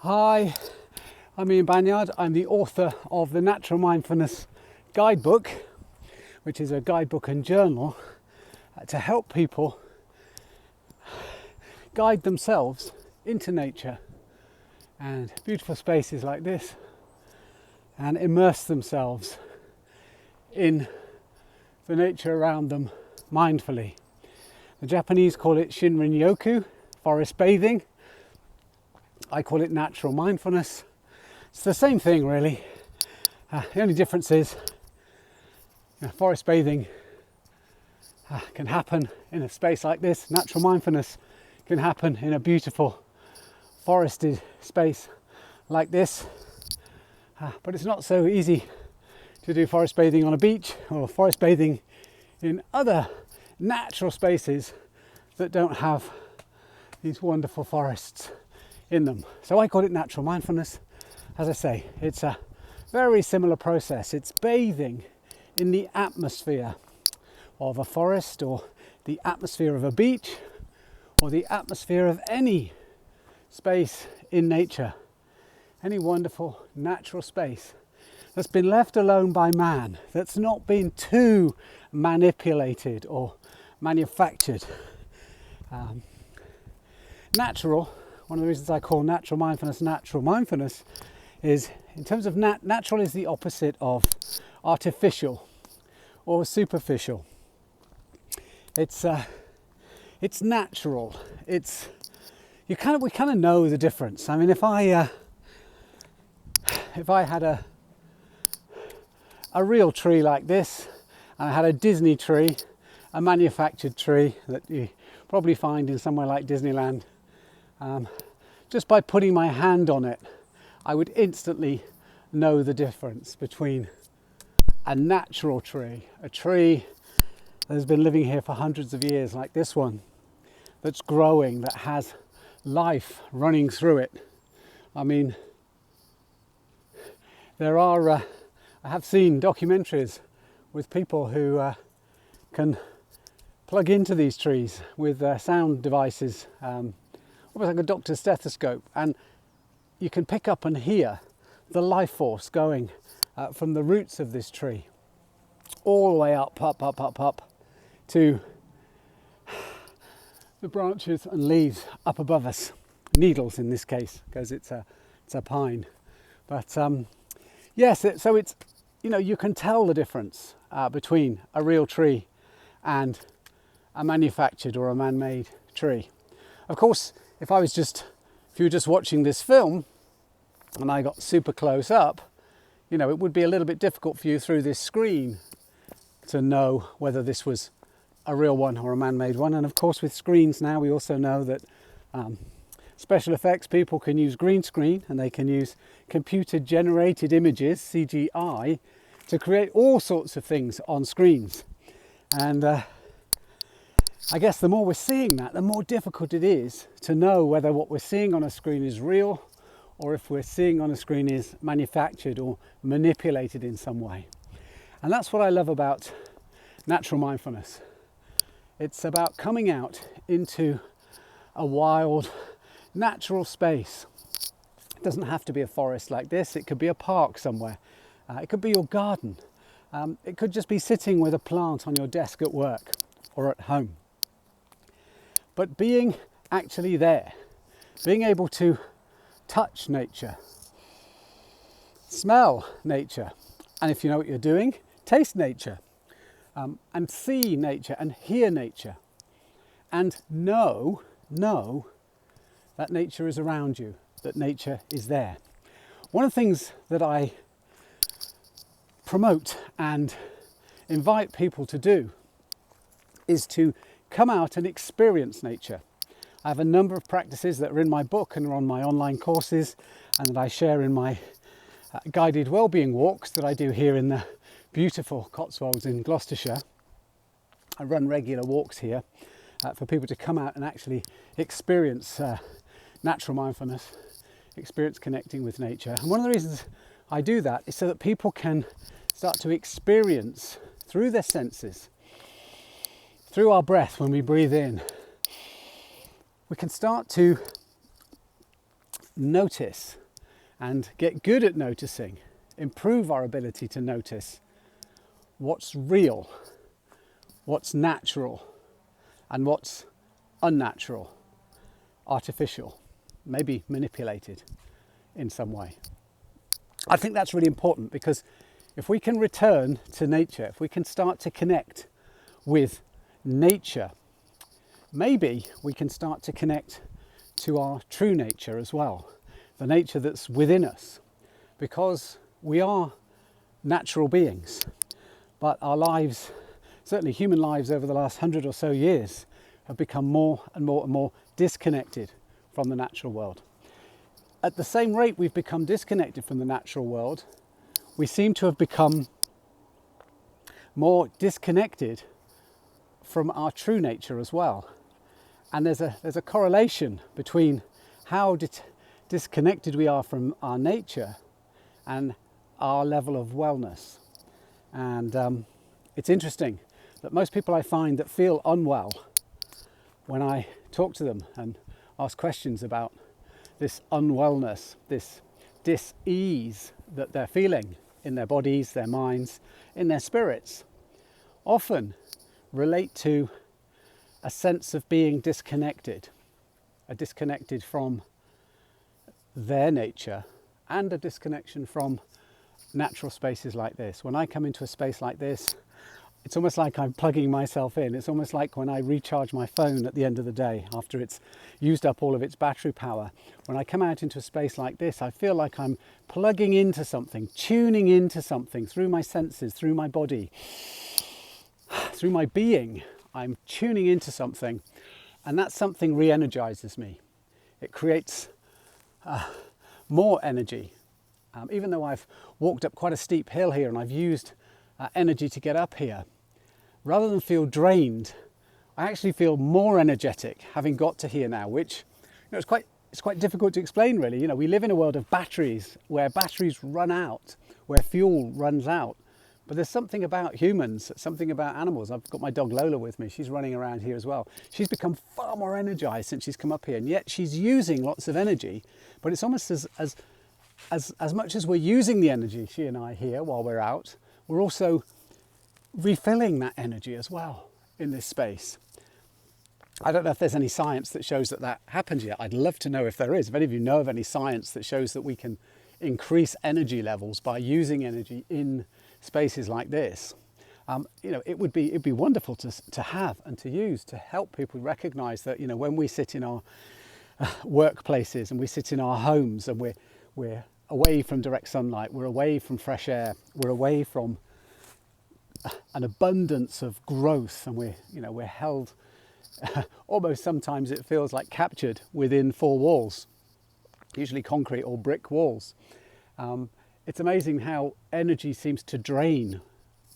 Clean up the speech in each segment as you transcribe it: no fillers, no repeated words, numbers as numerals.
Hi, I'm Ian Banyard. I'm the author of the Natural Mindfulness Guidebook, which is a guidebook and journal to help people guide themselves into nature and beautiful spaces like this and immerse themselves in the nature around them mindfully. The Japanese call it Shinrin-yoku, forest bathing. I call it natural mindfulness. It's the same thing really. The only difference is forest bathing can happen in a space like this. Natural mindfulness can happen in a beautiful forested space like this. But it's not so easy to do forest bathing on a beach or forest bathing in other natural spaces that don't have these wonderful forests in them. So I call it natural mindfulness. As I say, it's a very similar process. It's bathing in the atmosphere of a forest or the atmosphere of a beach or the atmosphere of any space in nature, any wonderful natural space that's been left alone by man, that's not been too manipulated or manufactured. Natural, one of the reasons I call natural mindfulness is, in terms of natural is the opposite of artificial or superficial. It's natural. We kind of know the difference. I mean, if I had a real tree like this, and I had a Disney tree, a manufactured tree that you probably find in somewhere like Disneyland, just by putting my hand on it, I would instantly know the difference between a natural tree, a tree that has been living here for hundreds of years like this one, that's growing, that has life running through it. I mean, I have seen documentaries with people who can plug into these trees with sound devices, almost like a doctor's stethoscope, and you can pick up and hear the life force going from the roots of this tree all the way up to the branches and leaves up above us, needles in this case, because it's a pine. But yes, so it's, you can tell the difference between a real tree and a manufactured or a man-made tree. Of course, if you were just watching this film and I got super close up, it would be a little bit difficult for you through this screen to know whether this was a real one or a man-made one. And of course, with screens now, we also know that special effects people can use green screen and they can use computer generated images, CGI, to create all sorts of things on screens. And I guess the more we're seeing that, the more difficult it is to know whether what we're seeing on a screen is real or if we're seeing on a screen is manufactured or manipulated in some way. And that's what I love about natural mindfulness. It's about coming out into a wild, natural space. It doesn't have to be a forest like this. It could be a park somewhere. It could be your garden. It could just be sitting with a plant on your desk at work or at home. But being actually there, being able to touch nature, smell nature, and if you know what you're doing, taste nature, and see nature and hear nature, and know that nature is around you, that nature is there. One of the things that I promote and invite people to do is to come out and experience nature. I have a number of practices that are in my book and are on my online courses and that I share in my guided wellbeing walks that I do here in the beautiful Cotswolds in Gloucestershire. I run regular walks here for people to come out and actually experience natural mindfulness, experience connecting with nature. And one of the reasons I do that is so that people can start to experience through their senses, through our breath when we breathe in, we can start to notice and get good at noticing, improve our ability to notice what's real, what's natural, and what's unnatural, artificial, maybe manipulated in some way. I think that's really important, because if we can return to nature, if we can start to connect with nature, maybe we can start to connect to our true nature as well, the nature that's within us, because we are natural beings, but our lives, certainly human lives over the last 100 or so years, have become more and more and more disconnected from the natural world. At the same rate we've become disconnected from the natural world, we seem to have become more disconnected from our true nature as well. And there's a correlation between how disconnected we are from our nature and our level of wellness. And it's interesting that most people I find that feel unwell, when I talk to them and ask questions about this unwellness, this dis-ease that they're feeling in their bodies, their minds, in their spirits, often relate to a sense of being disconnected from their nature, and a disconnection from natural spaces like this. When I come into a space like this, it's almost like I'm plugging myself in. It's almost like when I recharge my phone at the end of the day after it's used up all of its battery power. When I come out into a space like this, I feel like I'm plugging into something, tuning into something through my senses, through my body, through my being. I'm tuning into something, and that something re-energizes me. It creates more energy. Even though I've walked up quite a steep hill here and I've used energy to get up here, rather than feel drained, I actually feel more energetic having got to here now, which, you know, it's quite difficult to explain really. You know, we live in a world of batteries, where batteries run out, where fuel runs out. But there's something about humans, something about animals. I've got my dog Lola with me. She's running around here as well. She's become far more energized since she's come up here, and yet she's using lots of energy. But it's almost as much as we're using the energy, she and I, here while we're out, we're also refilling that energy as well in this space. I don't know if there's any science that shows that happens yet. I'd love to know if there is. If any of you know of any science that shows that we can increase energy levels by using energy in spaces like this, you know, it'd be wonderful to have and to use, to help people recognize that, you know, when we sit in our workplaces and we sit in our homes and we're away from direct sunlight, we're away from fresh air, we're away from an abundance of growth, and we're held almost, sometimes it feels like, captured within four walls, usually concrete or brick walls. It's amazing how energy seems to drain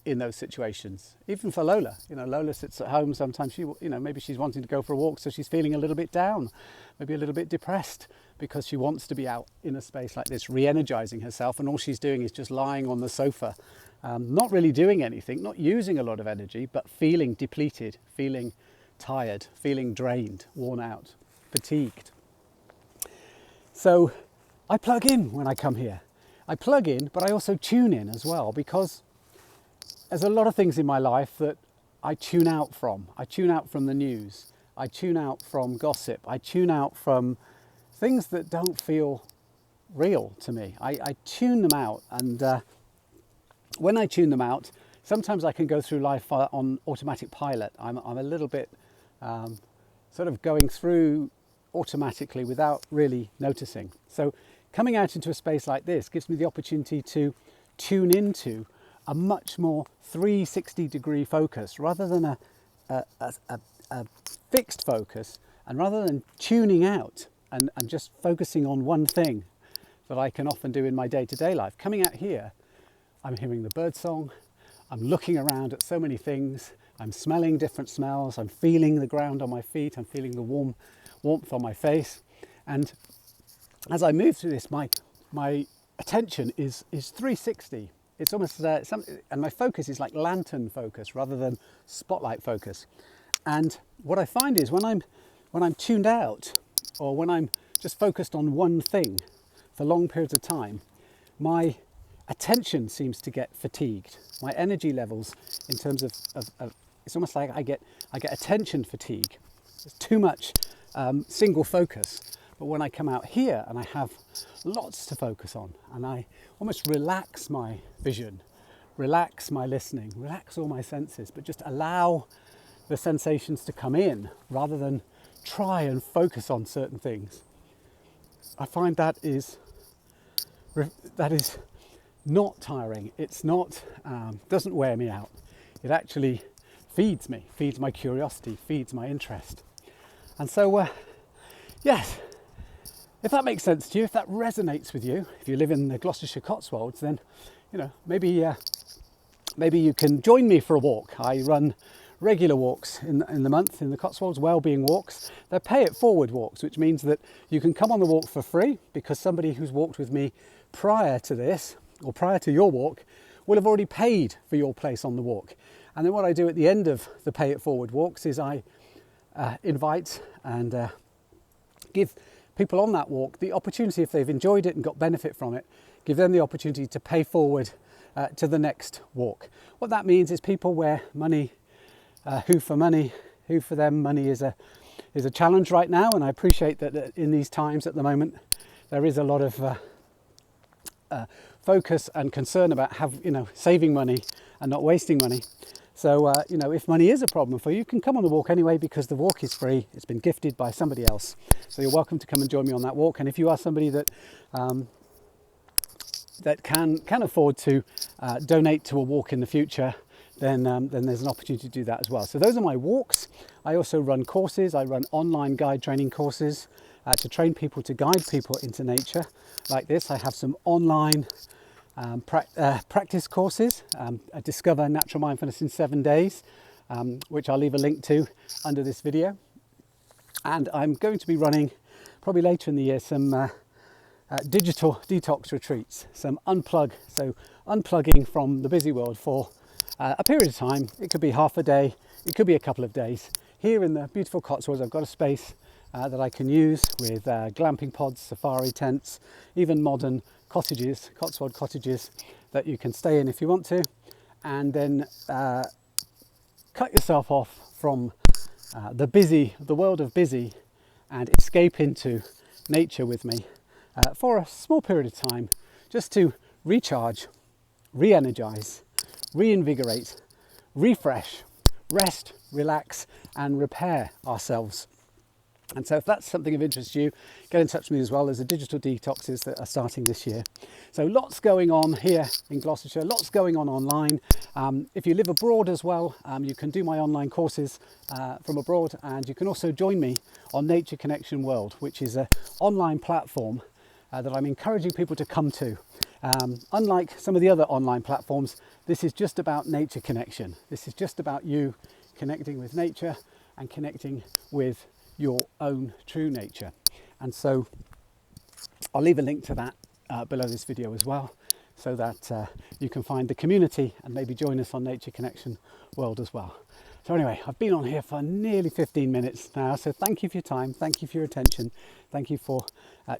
in those situations. Even for Lola, you know, Lola sits at home sometimes. Maybe she's wanting to go for a walk, so she's feeling a little bit down, maybe a little bit depressed, because she wants to be out in a space like this, re-energizing herself, and all she's doing is just lying on the sofa, not really doing anything, not using a lot of energy, but feeling depleted, feeling tired, feeling drained, worn out, fatigued. So I plug in when I come here. I plug in, but I also tune in as well, because there's a lot of things in my life that I tune out from. I tune out from the news. I tune out from gossip. I tune out from things that don't feel real to me. I tune them out, and when I tune them out, sometimes I can go through life on automatic pilot. I'm a little bit sort of going through automatically without really noticing. So coming out into a space like this gives me the opportunity to tune into a much more 360-degree focus, rather than a fixed focus, and rather than tuning out and just focusing on one thing that I can often do in my day-to-day life. Coming out here, I'm hearing the birdsong, I'm looking around at so many things, I'm smelling different smells, I'm feeling the ground on my feet, I'm feeling the warmth on my face. And as I move through this, my attention is 360. It's almost and my focus is like lantern focus rather than spotlight focus. And what I find is when I'm tuned out, or when I'm just focused on one thing for long periods of time, my attention seems to get fatigued. My energy levels, in terms of it's almost like I get attention fatigue. There's too much single focus. But when I come out here and I have lots to focus on, and I almost relax my vision, relax my listening, relax all my senses, but just allow the sensations to come in rather than try and focus on certain things, I find that is not tiring. It's not, doesn't wear me out. It actually feeds me, feeds my curiosity, feeds my interest. And so, yes, if that makes sense to you, if that resonates with you, if you live in the Gloucestershire Cotswolds, then, you know, maybe you can join me for a walk. I run regular walks in the month in the Cotswolds, well-being walks. They're pay-it-forward walks, which means that you can come on the walk for free because somebody who's walked with me prior to this, or prior to your walk, will have already paid for your place on the walk. And then what I do at the end of the pay-it-forward walks is I invite and give people on that walk the opportunity, if they've enjoyed it and got benefit from it, give them the opportunity to pay forward to the next walk. What that means is people where money, who for them money is a challenge right now, and I appreciate that in these times at the moment there is a lot of focus and concern about saving money and not wasting money. So if money is a problem for you, you can come on the walk anyway because the walk is free. It's been gifted by somebody else, so you're welcome to come and join me on that walk. And if you are somebody that can afford to donate to a walk in the future, then there's an opportunity to do that as well. So those are my walks. I also run courses. I run online guide training courses to train people, to guide people into nature like this. I have some online practice courses, Discover Natural Mindfulness in 7 days, which I'll leave a link to under this video. And I'm going to be running, probably later in the year, some digital detox retreats, some unplugging from the busy world for a period of time. It could be half a day, it could be a couple of days. Here in the beautiful Cotswolds, I've got a space that I can use with glamping pods, safari tents, even modern cottages, Cotswold cottages that you can stay in if you want to, and then cut yourself off from the world of busy, and escape into nature with me for a small period of time, just to recharge, re-energize, reinvigorate, refresh, rest, relax, and repair ourselves. And so if that's something of interest to you, get in touch with me as well. There's the digital detoxes that are starting this year. So lots going on here in Gloucestershire, lots going on online. If you live abroad as well, you can do my online courses from abroad, and you can also join me on Nature Connection World, which is an online platform that I'm encouraging people to come to. Unlike some of the other online platforms, this is just about nature connection. This is just about you connecting with nature and connecting with your own true nature. And so I'll leave a link to that below this video as well, so that you can find the community and maybe join us on Nature Connection World as well. So anyway, I've been on here for nearly 15 minutes now, so thank you for your time, thank you for your attention, thank you for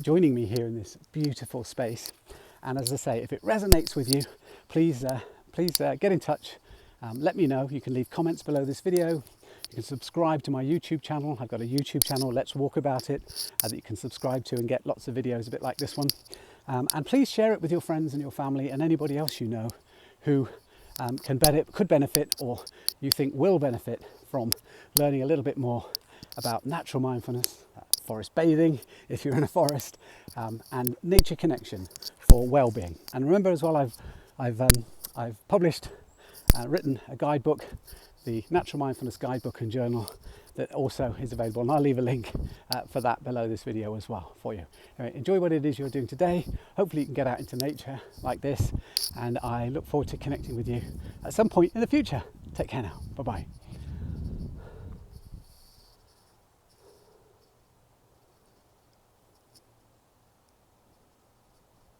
joining me here in this beautiful space. And as I say, if it resonates with you, please get in touch. Let me know. You can leave comments below this video. You can subscribe to my YouTube channel. I've got a YouTube channel, Let's Walk About It, that you can subscribe to and get lots of videos a bit like this one. And please share it with your friends and your family and anybody else you know who could benefit, or you think will benefit from learning a little bit more about natural mindfulness, forest bathing if you're in a forest, and nature connection for well-being. And remember as well, I've published, written a guidebook, the Natural Mindfulness Guidebook and Journal, that also is available, and I'll leave a link for that below this video as well for you. Anyway, enjoy what it is you're doing today. Hopefully you can get out into nature like this, and I look forward to connecting with you at some point in the future. Take care now. Bye-bye.